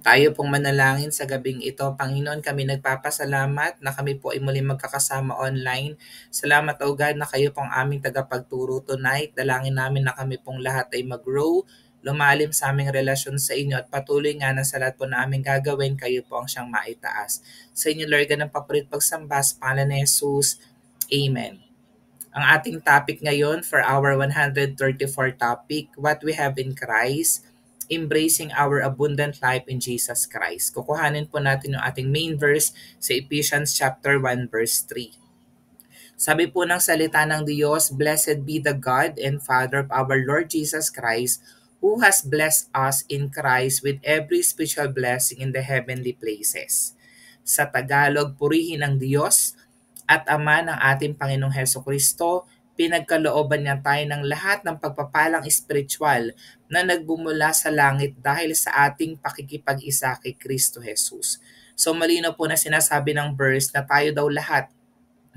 Tayo pong manalangin sa gabing ito. Panginoon, kami nagpapasalamat na kami po ay muling magkakasama online. Salamat o God na kayo pong aming tagapagturo tonight. Dalangin namin na kami pong lahat ay mag-grow, lumalim sa aming relasyon sa inyo at patuloy nga na sa lahat po na aming gagawin, kayo po ang siyang maitaas. Sa inyo, Lord, ganang papurit pagsamba sa pangalan ni Jesus. Amen. Ang ating topic ngayon for our 134 topic, What We Have in Christ, Embracing Our Abundant Life in Jesus Christ. Kukuhanin po natin yung ating main verse sa Ephesians chapter 1 verse 3. Sabi po ng salita ng Diyos, Blessed be the God and Father of our Lord Jesus Christ, who has blessed us in Christ with every spiritual blessing in the heavenly places. Sa Tagalog, purihin ang Diyos at Ama ng ating Panginoong Heso Kristo, pinagkalooban niya tayo ng lahat ng pagpapalang espiritual na nagbumula sa langit dahil sa ating pakikipag-isa kay Kristo Jesus. So malino po na sinasabi ng verse na tayo daw lahat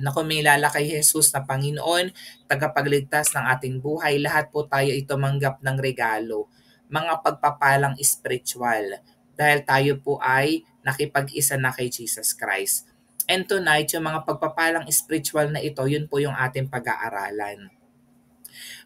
na kumilala kay Jesus na Panginoon, tagapagligtas ng ating buhay, lahat po tayo ay tumanggap ng regalo, mga pagpapalang espiritual, dahil tayo po ay nakipag-isa na kay Jesus Christ. And tonight, yung mga pagpapalang spiritual na ito, yun po yung ating pag-aaralan.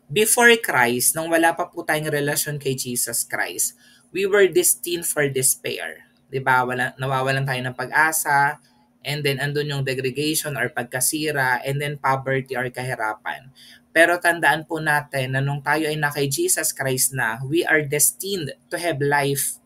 Before Christ, nung wala pa po tayong relasyon kay Jesus Christ, we were destined for despair. Diba? Nawawalan tayo ng pag-asa, and then andun yung degradation or pagkasira, and then poverty or kahirapan. Pero tandaan po natin na nung tayo ay na kay Jesus Christ na, we are destined to have life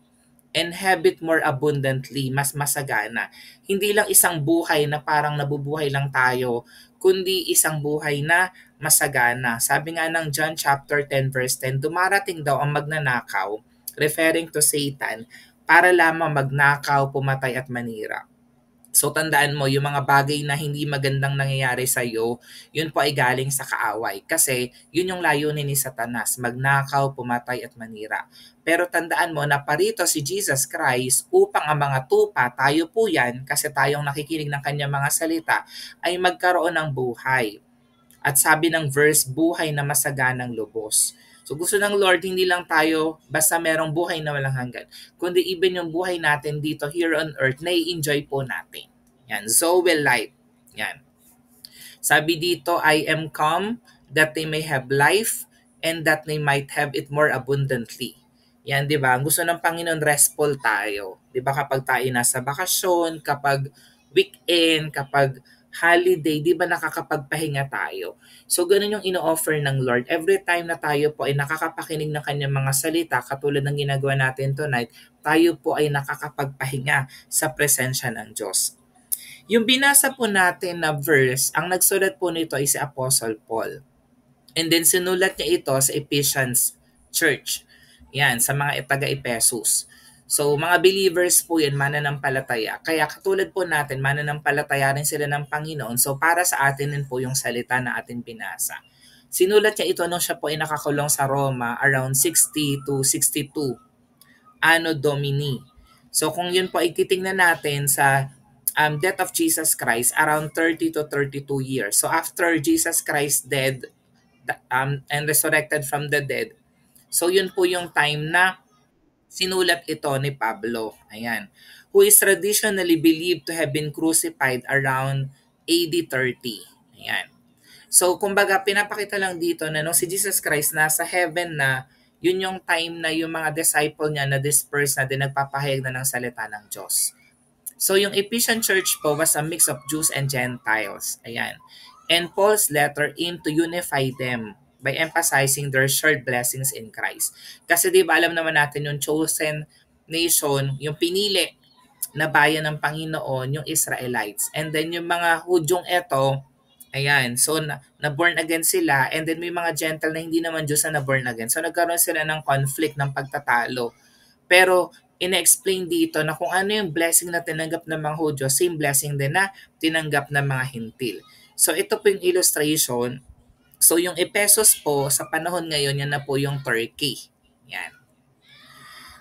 and have it more abundantly, mas masagana. Hindi lang isang buhay na parang nabubuhay lang tayo, kundi isang buhay na masagana. Sabi nga ng John chapter 10 verse 10, dumarating daw ang magnanakaw, referring to Satan, para lamang magnakaw, pumatay at manira. So tandaan mo, yung mga bagay na hindi magandang nangyayari sa iyo, yun po ay galing sa kaaway. Kasi yun yung layunin ni Satanas, magnakaw, pumatay at manira. Pero tandaan mo na parito si Jesus Christ upang ang mga tupa, tayo po yan, kasi tayong nakikinig ng kanyang mga salita, ay magkaroon ng buhay. At sabi ng verse, buhay na masaganang lubos. So gusto ng Lord, hindi lang tayo basta merong buhay na walang hanggan, kundi even yung buhay natin dito here on earth, nai-enjoy po natin. Yan, Zoe life. Yan. Sabi dito, I am come that they may have life and that they might have it more abundantly. Yan, di ba? Gusto ng Panginoon, restful tayo. Di ba kapag tayo nasa bakasyon, kapag weekend, kapag holiday, di ba nakakapagpahinga tayo? So, ganun yung ino-offer ng Lord. Every time na tayo po ay nakakapakinig ng kanyang mga salita, katulad ng ginagawa natin tonight, tayo po ay nakakapagpahinga sa presensya ng Diyos. Yung binasa po natin na verse, ang nagsulat po nito ay si Apostle Paul. And then sinulat niya ito sa Ephesians Church. Yan, sa mga taga-Ephesus. So, mga believers po yan, mananampalataya. Kaya katulad po natin, mananampalataya rin sila ng Panginoon. So, para sa atin din po yung salita na ating binasa. Sinulat niya ito nung siya po ay nakakulong sa Roma around 60 to 62 Anno Domini. So, kung yun po ay titingnan natin sa death of Jesus Christ, around 30 to 32 years. So, after Jesus Christ dead, and resurrected from the dead. So yun po yung time na sinulat ito ni Pablo. Ayan. Who is traditionally believed to have been crucified around AD 30. Ayan. So kumbaga pinapakita lang dito na nung si Jesus Christ nasa heaven na, yun yung time na yung mga disciple niya na dispersed na din nagpapahayag na ng salita ng Diyos. So yung Ephesian church po was a mix of Jews and Gentiles. Ayan. And Paul's letter aimed to unify them by emphasizing their shared blessings in Christ. Kasi di ba alam naman natin yung chosen nation, yung pinili na bayan ng Panginoon, yung Israelites. And then yung mga Hudyong eto, ayan, so na born again sila, and then may mga Gentile na hindi naman Diyos na born again. So nagkaroon sila ng conflict, ng pagtatalo. Pero ina-explain dito na kung ano yung blessing na tinanggap ng mga Hudyo, same blessing din na tinanggap ng mga Hintil. So ito po yung illustration. So yung Ephesus po, sa panahon ngayon, yan na po yung Turkey. Yan.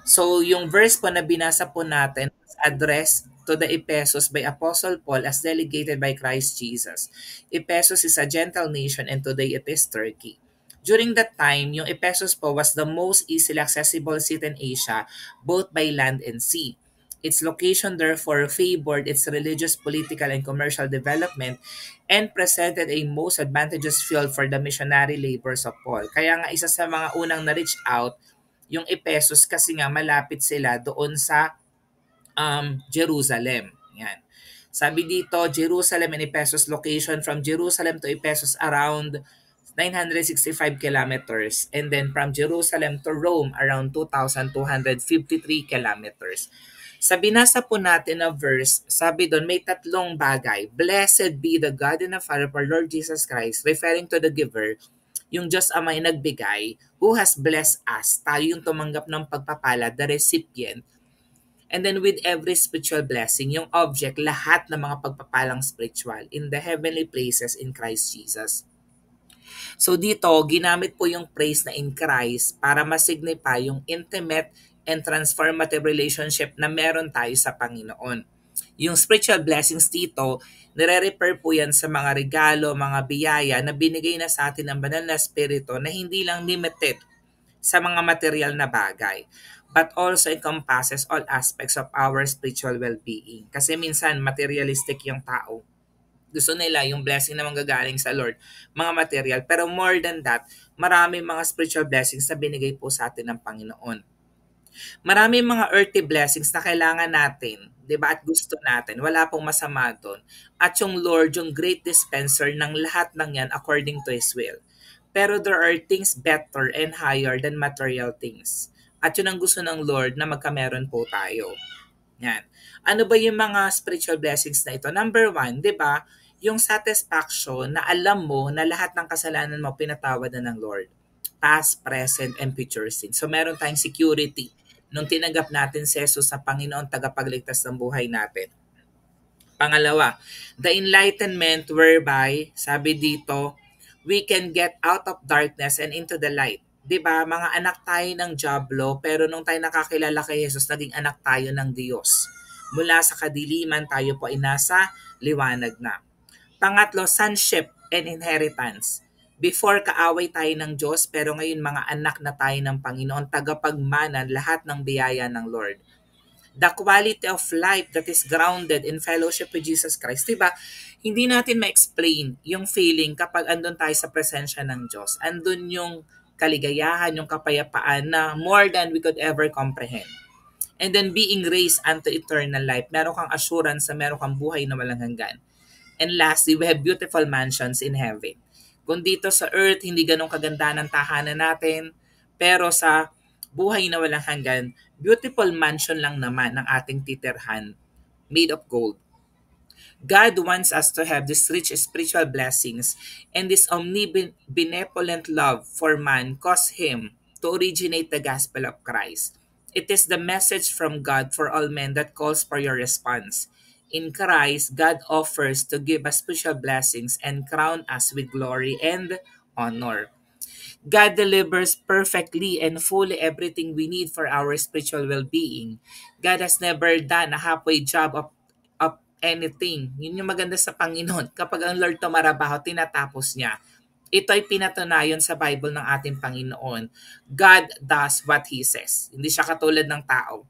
So yung verse po na binasa po natin was addressed to the Ephesus by Apostle Paul as delegated by Christ Jesus. Ephesus is a Gentile nation and today it is Turkey. During that time, yung Ephesus po was the most easily accessible city in Asia, both by land and sea. Its location therefore favored its religious, political, and commercial development and presented a most advantageous field for the missionary labors of Paul. Kaya nga isa sa mga unang na-reach out yung Ephesus kasi nga malapit sila doon sa Jerusalem. Yan. Sabi dito, Jerusalem and Ephesus location from Jerusalem to Ephesus around 965 kilometers and then from Jerusalem to Rome around 2,253 kilometers. Sa binasa po natin na verse, sabi doon may tatlong bagay. Blessed be the God and the Father of our Lord Jesus Christ, referring to the giver, yung Diyos Ama ay nagbigay, who has blessed us. Tayo yung tumanggap ng pagpapala, the recipient. And then with every spiritual blessing, yung object, lahat ng mga pagpapalang spiritual in the heavenly places in Christ Jesus. So dito, ginamit po yung phrase na in Christ para masignify yung intimate and transformative relationship na meron tayo sa Panginoon. Yung spiritual blessings dito, nire-refer po yan sa mga regalo, mga biyaya na binigay na sa atin ng banal na spirito na hindi lang limited sa mga material na bagay, but also encompasses all aspects of our spiritual well-being. Kasi minsan, materialistic yung tao. Gusto nila yung blessing na manggagaling sa Lord, mga material. Pero more than that, marami mga spiritual blessings na binigay po sa atin ng Panginoon. Marami mga earthly blessings na kailangan natin, 'di ba? At gusto natin. Wala pong masama doon. At yung Lord, yung great dispenser ng lahat ng 'yan according to His will. Pero there are things better and higher than material things. At yun ang gusto ng Lord na magkameron po tayo. Yan. Ano ba yung mga spiritual blessings na ito? Number one, di ba? Yung satisfaction na alam mo na lahat ng kasalanan mo pinatawad na ng Lord. Past, present, and future sin. So meron tayong security nung tinanggap natin si Jesus sa Panginoon tagapagligtas ng buhay natin. Pangalawa, the enlightenment whereby, sabi dito, we can get out of darkness and into the light. 'Di ba? Mga anak tayo ng Diablo, pero nung tayo nakakilala kay Jesus, naging anak tayo ng Diyos. Mula sa kadiliman, tayo po ay nasa liwanag na. Pangatlo, sonship and inheritance. Before kaaway tayo ng Diyos, pero ngayon mga anak na tayo ng Panginoon, tagapagmana lahat ng biyaya ng Lord. The quality of life that is grounded in fellowship with Jesus Christ. Diba? Hindi natin ma-explain yung feeling kapag andun tayo sa presensya ng Diyos. Andun yung kaligayahan, yung kapayapaan na more than we could ever comprehend. And then being raised unto eternal life. Meron kang assurance na meron kang buhay na walang hanggan. And lastly, we have beautiful mansions in heaven. Kung dito sa earth, hindi ganun kaganda ng tahanan natin, pero sa buhay na walang hanggan, beautiful mansion lang naman ng ating titirhan made of gold. God wants us to have these rich spiritual blessings, and this omnibenevolent love for man caused Him to originate the gospel of Christ. It is the message from God for all men that calls for your response. In Christ, God offers to give us spiritual blessings and crown us with glory and honor. God delivers perfectly and fully everything we need for our spiritual well-being. God has never done a halfway job of anything. Yun yung maganda sa Panginoon. Kapag ang Lord tumarabaho, tinatapos niya. Ito ay pinatunayan sa Bible ng ating Panginoon. God does what He says. Hindi siya katulad ng tao.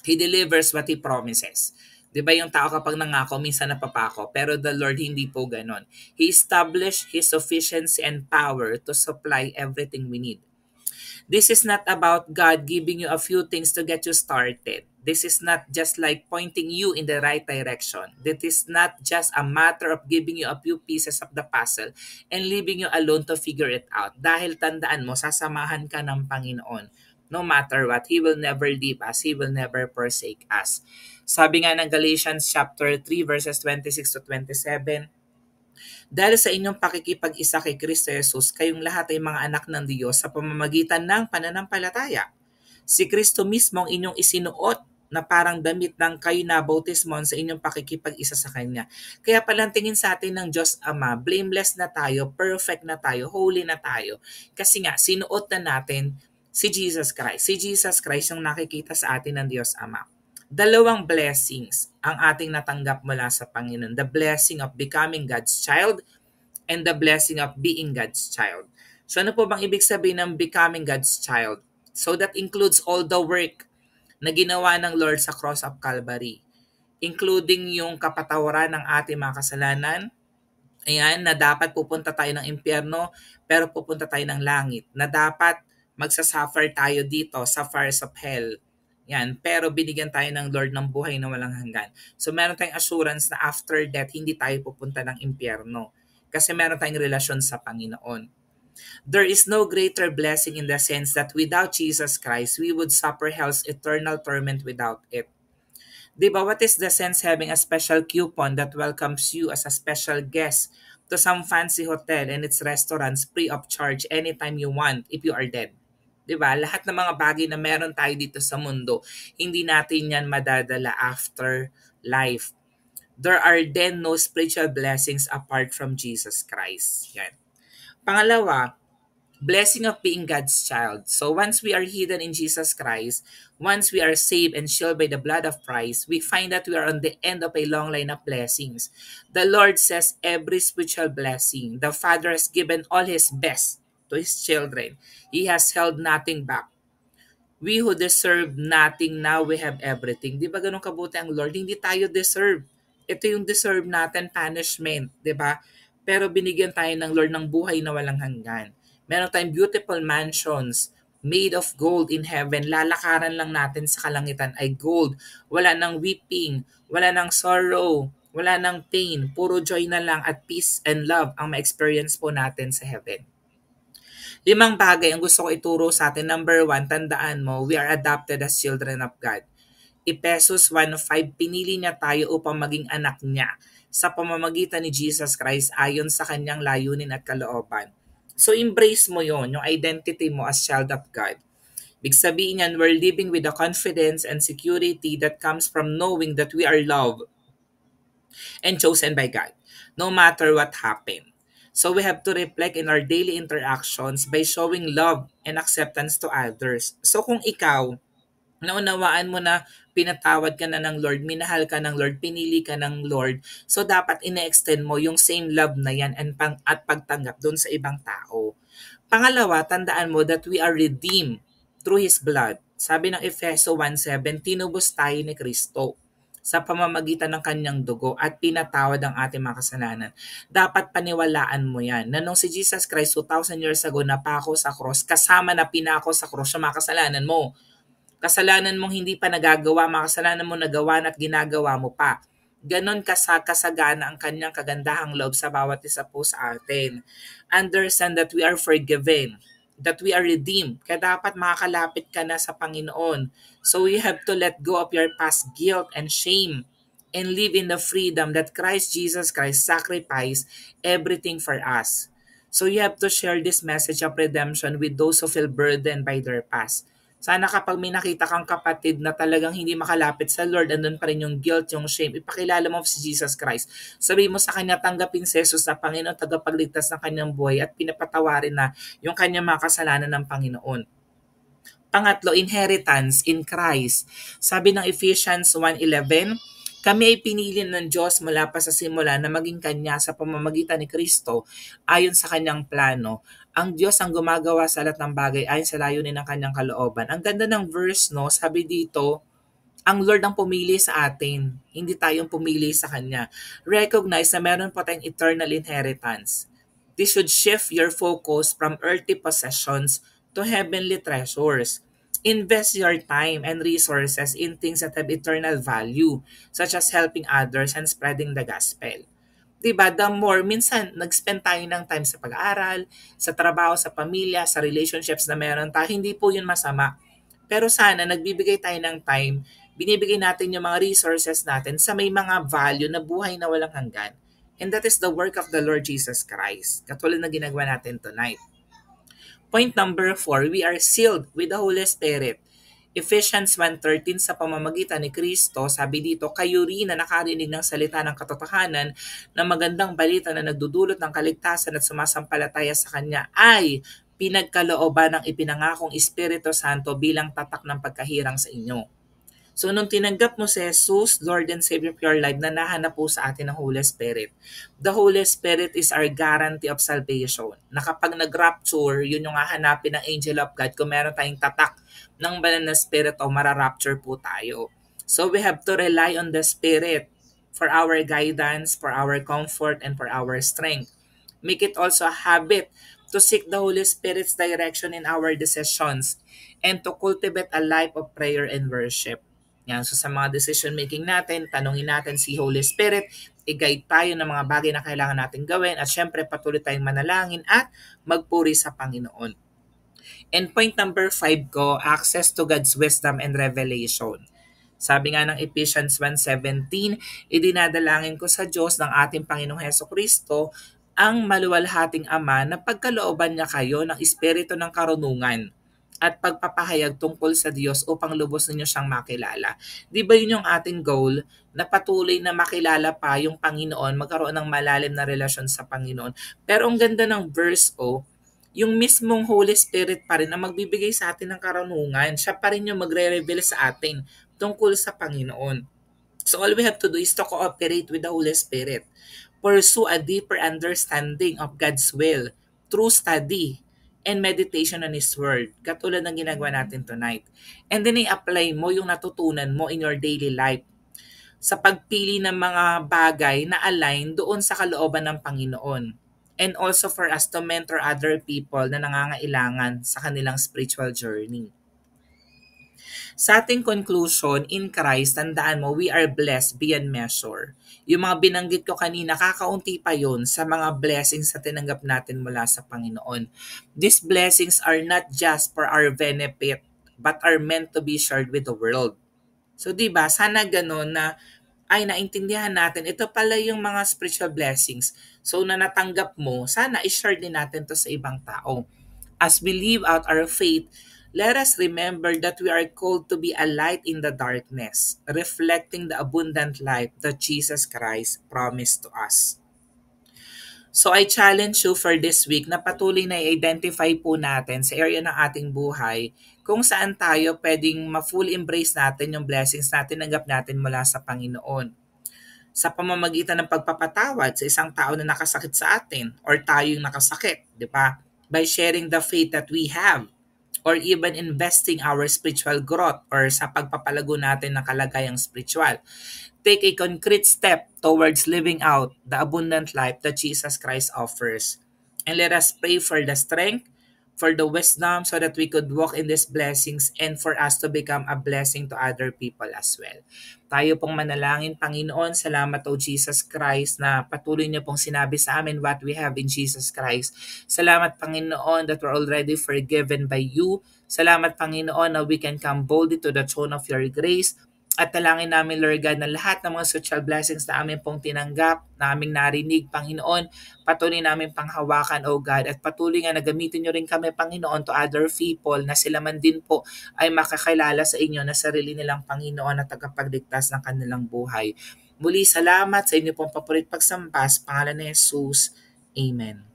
He delivers what He promises. Di ba yung tao kapag nangako, minsan napapako. Pero the Lord hindi po ganon. He established His sufficiency and power to supply everything we need. This is not about God giving you a few things to get you started. This is not just like pointing you in the right direction. This is not just a matter of giving you a few pieces of the puzzle and leaving you alone to figure it out. Dahil tandaan mo, sasamahan ka ng Panginoon. No matter what, He will never leave us. He will never forsake us. Sabi nga ng Galatians chapter 3 verses 26 to 27, dahil sa inyong pakikipag-isa kay Kristo Jesus, kayong lahat ay mga anak ng Diyos sa pamamagitan ng pananampalataya. Si Kristo mismo ang inyong isinuot na parang damit ng kayo na bautismon sa inyong pakikipag-isa sa Kanya. Kaya palantingin sa atin ng Diyos Ama, blameless na tayo, perfect na tayo, holy na tayo. Kasi nga, sinuot na natin si Jesus Christ. Si Jesus Christ yung nakikita sa atin ng Diyos Ama. Dalawang blessings ang ating natanggap mula sa Panginoon. The blessing of becoming God's child and the blessing of being God's child. So ano po bang ibig sabihin ng becoming God's child? So that includes all the work na ginawa ng Lord sa cross of Calvary, including yung kapatawaran ng ating mga kasalanan. Ayan, na dapat pupunta tayo ng impyerno pero pupunta tayo ng langit. Na dapat magsasuffer tayo dito sa fires of hell. Yan, pero binigyan tayo ng Lord ng buhay na walang hanggan. So meron tayong assurance na after death, hindi tayo pupunta ng impyerno. Kasi meron tayong relasyon sa Panginoon. There is no greater blessing in the sense that without Jesus Christ, we would suffer hell's eternal torment without it. Diba, what is the sense having a special coupon that welcomes you as a special guest to some fancy hotel and its restaurants free of charge anytime you want if you are dead? Diba? Lahat ng mga bagay na meron tayo dito sa mundo, hindi natin yan madadala after life. There are then no spiritual blessings apart from Jesus Christ. Yan. Pangalawa, blessing of being God's child. So once we are hidden in Jesus Christ, once we are saved and shielded by the blood of Christ, we find that we are on the end of a long line of blessings. The Lord says every spiritual blessing, the Father has given all His best to His children. He has held nothing back. We who deserve nothing, now we have everything. Di ba ganun kabuti ang Lord? Hindi tayo deserve. Ito yung deserve natin, punishment. Di ba? Pero binigyan tayo ng Lord ng buhay na walang hanggan. Meron tayong beautiful mansions made of gold in heaven. Lalakaran lang natin sa kalangitan ay gold. Wala nang weeping, wala nang sorrow, wala nang pain. Puro joy na lang at peace and love ang ma-experience po natin sa heaven. 5 bagay ang gusto ko ituro sa atin. Number 1, tandaan mo, we are adopted as children of God. Efesos 1:5, pinili niya tayo upang maging anak niya sa pamamagitan ni Jesus Christ ayon sa kanyang layunin at kalooban. So embrace mo yon, yung identity mo as child of God. Big sabihin yan, we're living with the confidence and security that comes from knowing that we are loved and chosen by God, no matter what happened. So we have to reflect in our daily interactions by showing love and acceptance to others. So kung ikaw, naunawaan mo na pinatawad ka na ng Lord, minahal ka ng Lord, pinili ka ng Lord, so dapat ine-extend mo yung same love na yan at pagtanggap doon sa ibang tao. Pangalawa, tandaan mo that we are redeemed through His blood. Sabi ng Efeso 1:7, tinubos tayo ni Kristo sa pamamagitan ng kanyang dugo at pinatawad ang ating mga kasalanan. Dapat paniwalaan mo yan na nung si Jesus Christ 2,000 years ago napako sa cross, kasama na pinako sa cross yung mga kasalanan mo. Kasalanan mong hindi pa nagagawa, mga kasalanan mo nagawa at ginagawa mo pa. Ganon kasagana ang kanyang kagandahang loob sa bawat isa po sa atin. Understand that we are forgiven, that we are redeemed. Kaya dapat makakalapit ka na sa Panginoon. So you have to let go of your past guilt and shame and live in the freedom that Christ Jesus Christ sacrificed everything for us. So you have to share this message of redemption with those who feel burdened by their past. Sana kapag may nakita kang kapatid na talagang hindi makalapit sa Lord, andun pa rin yung guilt, yung shame, ipakilala mo si Jesus Christ. Sabihin mo sa kanya, tanggapin si Jesus na Panginoon, tagapagligtas ng kanyang buhay at pinapatawarin na yung kanyang mga kasalanan ng Panginoon. Pangatlo, inheritance in Christ. Sabi ng Ephesians 1:11, kami ay pinili ng Diyos mula pa sa simula na maging Kanya sa pamamagitan ni Kristo ayon sa Kanyang plano. Ang Diyos ang gumagawa sa lahat ng bagay ayon sa layunin ng Kanyang kalooban. Ang ganda ng verse, no? Sabi dito, ang Lord ang pumili sa atin, hindi tayong pumili sa Kanya. Recognize na meron po tayong eternal inheritance. This should shift your focus from earthly possessions to heavenly treasures. Invest your time and resources in things that have eternal value, such as helping others and spreading the gospel. Diba? The more, minsan, nag-spend tayo ng time sa pag-aaral, sa trabaho, sa pamilya, sa relationships na meron tayo, hindi po yun masama. Pero sana, nagbibigay tayo ng time, binibigay natin yung mga resources natin sa may mga value na buhay na walang hanggan. And that is the work of the Lord Jesus Christ. Katulad na ginagawa natin tonight. Point number 4, we are sealed with the Holy Spirit. Ephesians 1:13, sa pamamagitan ni Kristo, sabi dito, kayo rin na nakarinig ng salita ng katotohanan na magandang balita na nagdudulot ng kaligtasan at sumasampalataya sa Kanya ay pinagkalooban ng ipinangakong Espiritu Santo bilang tatak ng pagkahirang sa inyo. So nung tinanggap mo si Jesus, Lord and Savior of your life, nanahanap po sa atin ang Holy Spirit. The Holy Spirit is our guarantee of salvation. Na kapag nag-rapture, yun yung hahanapin ng angel of God. Kung meron tayong tatak ng banal na spirit o mararapture po tayo. So we have to rely on the Spirit for our guidance, for our comfort, and for our strength. Make it also a habit to seek the Holy Spirit's direction in our decisions and to cultivate a life of prayer and worship. Yan. So sa mga decision making natin, tanungin natin si Holy Spirit, i-guide tayo ng mga bagay na kailangan natin gawin at syempre patuloy tayong manalangin at magpuri sa Panginoon. And point number 5 ko, access to God's wisdom and revelation. Sabi nga ng Ephesians 1:17, idinadalangin ko sa Diyos ng ating Panginoong Heso Kristo ang maluwalhating Ama na pagkalooban niya kayo ng espiritu ng karunungan at pagpapahayag tungkol sa Diyos upang lubos ninyo siyang makilala. Di ba yun yung ating goal? Na patuloy na makilala pa yung Panginoon, magkaroon ng malalim na relasyon sa Panginoon. Pero ang ganda ng verse yung mismong Holy Spirit pa rin ang magbibigay sa atin ng karunungan. Siya pa rin yung magre-reveal sa atin tungkol sa Panginoon. So all we have to do is to cooperate with the Holy Spirit. Pursue a deeper understanding of God's will through study and meditation on His Word. Katulad ng ginagawa natin tonight. And then i-apply mo yung natutunan mo in your daily life sa pagpili ng mga bagay na align doon sa kalooban ng Panginoon. And also for us to mentor other people na nangangailangan sa kanilang spiritual journey. Sa ating conclusion, in Christ, tandaan mo, we are blessed beyond measure. Yung mga binanggit ko kanina, kakaunti pa yun sa mga blessings na tinanggap natin mula sa Panginoon. These blessings are not just for our benefit, but are meant to be shared with the world. So, di ba, sana ganun na ay naintindihan natin, ito pala yung mga spiritual blessings. So na natanggap mo, sana i-share din natin to sa ibang tao. As we live out our faith, let us remember that we are called to be a light in the darkness, reflecting the abundant life that Jesus Christ promised to us. So I challenge you for this week na patuloy na i-identify po natin sa area ng ating buhay kung saan tayo pwedeng ma-full embrace natin yung blessings na tinanggap natin mula sa Panginoon. Sa pamamagitan ng pagpapatawad sa isang tao na nakasakit sa atin or tayo yung nakasakit, di ba? By sharing the faith that we have or even investing our spiritual growth or sa pagpapalago natin ng kalagayang spiritual. Take a concrete step towards living out the abundant life that Jesus Christ offers. And let us pray for the strength, for the wisdom so that we could walk in these blessings and for us to become a blessing to other people as well. Tayo pong manalangin, Panginoon, salamat o Jesus Christ na patuloy niyo pong sinabi sa amin what we have in Jesus Christ. Salamat, Panginoon, that we're already forgiven by you. Salamat, Panginoon, na we can come boldly to the throne of your grace. At talangin namin, Lord God, na lahat ng mga social blessings na amin pong tinanggap, na aming narinig, Panginoon, patuloy namin panghawakan, O God, at patuloy nga na gamitin nyo rin kami, Panginoon, to other people na sila man din po ay makakilala sa inyo na sarili nilang Panginoon at tagapagligtas ng kanilang buhay. Muli, salamat sa inyo pong papurit pagsambas, pangalan ni Jesus. Amen.